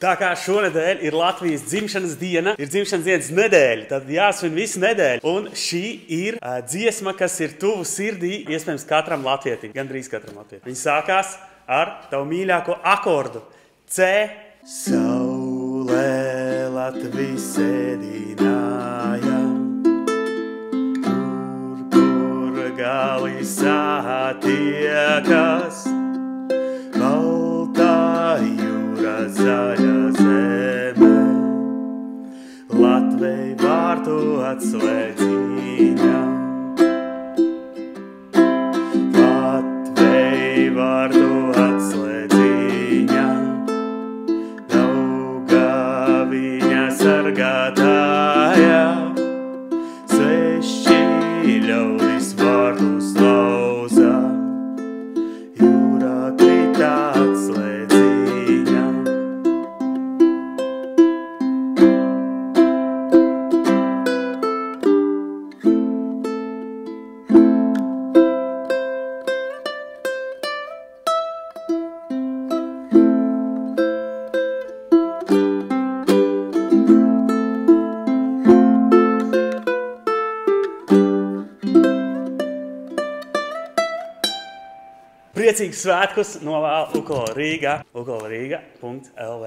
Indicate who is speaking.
Speaker 1: Tā kā šonedēļ ir Latvijas dzimšanas diena, ir dzimšanas dienas nedēļa, tad jāsvin visu nedēļu. Un šī ir dziesma, kas ir tuvu sirdī, iespējams, katram latvietim, gandrīz katram latvietim. Viņa sākās ar tavu mīļāko akordu C. Saulē Latvijas sēdināja, kur gali satiekas, baltā jūra, zaļa zeme, Latvei vārtu atslēdziņa. Latvei vārtu atslēdziņa, Daugaviņa sargātāja, sveši ļaudis vārtus lauza, jūrā kritā atslēdziņa. Priecīgus svētkus novēl Ukola Rīga, ukolariga.lv.